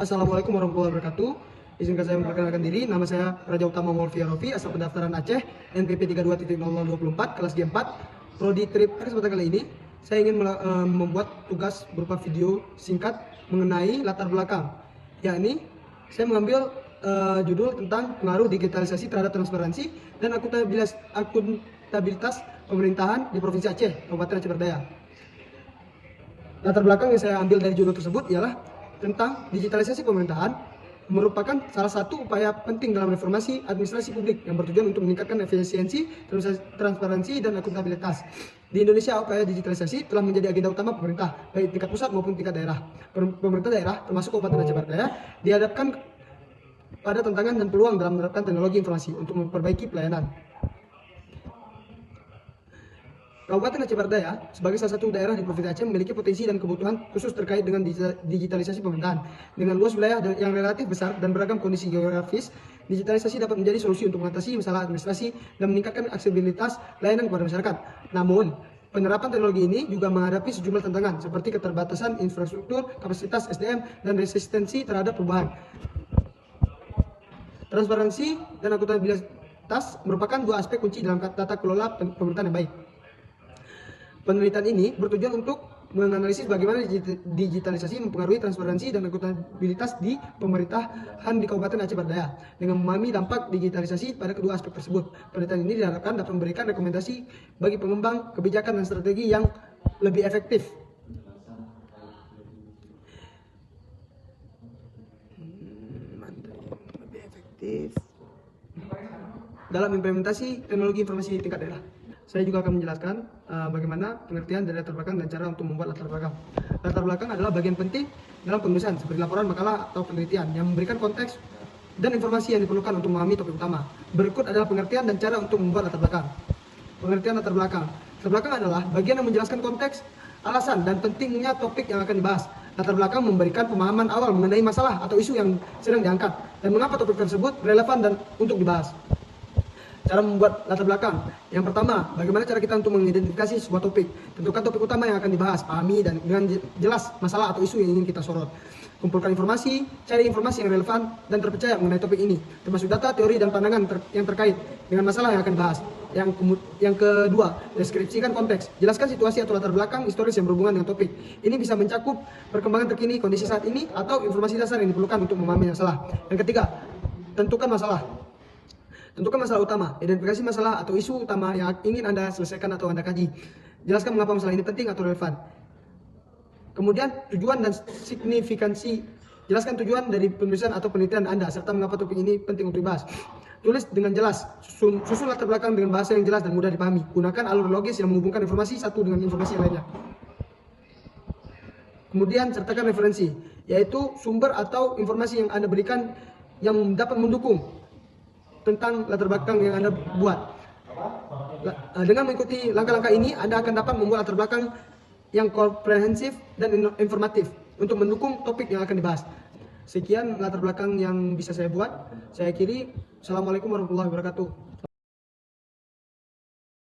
Assalamualaikum warahmatullahi wabarakatuh. Izinkan saya memperkenalkan diri. Nama saya Raja Utama Molvia Rofi, asal pendaftaran Aceh, NPP 32.0024, kelas G4, Prodi Trip. Kesempatan kali ini, saya ingin membuat tugas berupa video singkat mengenai latar belakang. Yakni, saya mengambil judul tentang pengaruh digitalisasi terhadap transparansi dan akuntabilitas pemerintahan di Provinsi Aceh, Kabupaten Aceh Berdaya. Latar belakang yang saya ambil dari judul tersebut ialah tentang digitalisasi pemerintahan merupakan salah satu upaya penting dalam reformasi administrasi publik yang bertujuan untuk meningkatkan efisiensi, transparansi, dan akuntabilitas. Di Indonesia, upaya digitalisasi telah menjadi agenda utama pemerintah, baik tingkat pusat maupun tingkat daerah. Pemerintah daerah, termasuk Kabupaten Aceh Berdaya, dihadapkan pada tantangan dan peluang dalam menerapkan teknologi informasi untuk memperbaiki pelayanan. Kabupaten Aceh Berdaya sebagai salah satu daerah di Provinsi Aceh memiliki potensi dan kebutuhan khusus terkait dengan digitalisasi pemerintahan. Dengan luas wilayah yang relatif besar dan beragam kondisi geografis, digitalisasi dapat menjadi solusi untuk mengatasi masalah administrasi dan meningkatkan aksesibilitas layanan kepada masyarakat. Namun, penerapan teknologi ini juga menghadapi sejumlah tantangan seperti keterbatasan infrastruktur, kapasitas SDM, dan resistensi terhadap perubahan. Transparansi dan akuntabilitas merupakan dua aspek kunci dalam tata kelola pemerintahan yang baik. Penelitian ini bertujuan untuk menganalisis bagaimana digitalisasi mempengaruhi transparansi dan akuntabilitas di pemerintahan di Kabupaten Aceh Berdaya. Dengan memahami dampak digitalisasi pada kedua aspek tersebut, penelitian ini diharapkan dapat memberikan rekomendasi bagi pengembang kebijakan dan strategi yang lebih efektif. Dalam implementasi teknologi informasi di tingkat daerah. Saya juga akan menjelaskan bagaimana pengertian dari latar belakang dan cara untuk membuat latar belakang. Latar belakang adalah bagian penting dalam penulisan, seperti laporan, makalah, atau penelitian yang memberikan konteks dan informasi yang diperlukan untuk memahami topik utama. Berikut adalah pengertian dan cara untuk membuat latar belakang. Pengertian latar belakang. Latar belakang adalah bagian yang menjelaskan konteks, alasan, dan pentingnya topik yang akan dibahas. Latar belakang memberikan pemahaman awal mengenai masalah atau isu yang sedang diangkat dan mengapa topik tersebut relevan dan untuk dibahas. Cara membuat latar belakang. Yang pertama, bagaimana cara kita untuk mengidentifikasi sebuah topik. Tentukan topik utama yang akan dibahas, pahami dan dengan jelas masalah atau isu yang ingin kita sorot. Kumpulkan informasi, cari informasi yang relevan dan terpercaya mengenai topik ini, termasuk data, teori, dan pandangan yang terkait dengan masalah yang akan dibahas. Yang kedua, deskripsikan konteks. Jelaskan situasi atau latar belakang historis yang berhubungan dengan topik. Ini bisa mencakup perkembangan terkini, kondisi saat ini, atau informasi dasar yang diperlukan untuk memahami masalah. Yang ketiga, tentukan masalah. Tentukan masalah utama, identifikasi masalah atau isu utama yang ingin Anda selesaikan atau Anda kaji. Jelaskan mengapa masalah ini penting atau relevan. Kemudian tujuan dan signifikansi. Jelaskan tujuan dari penulisan atau penelitian Anda serta mengapa topik ini penting untuk dibahas. Tulis dengan jelas, susun latar belakang dengan bahasa yang jelas dan mudah dipahami. Gunakan alur logis yang menghubungkan informasi satu dengan informasi yang lainnya. Kemudian sertakan referensi, yaitu sumber atau informasi yang Anda berikan yang dapat mendukung tentang latar belakang yang Anda buat. Dengan mengikuti langkah-langkah ini, Anda akan dapat membuat latar belakang yang komprehensif dan informatif untuk mendukung topik yang akan dibahas. Sekian latar belakang yang bisa saya buat. Saya akhiri. Assalamualaikum warahmatullahi wabarakatuh.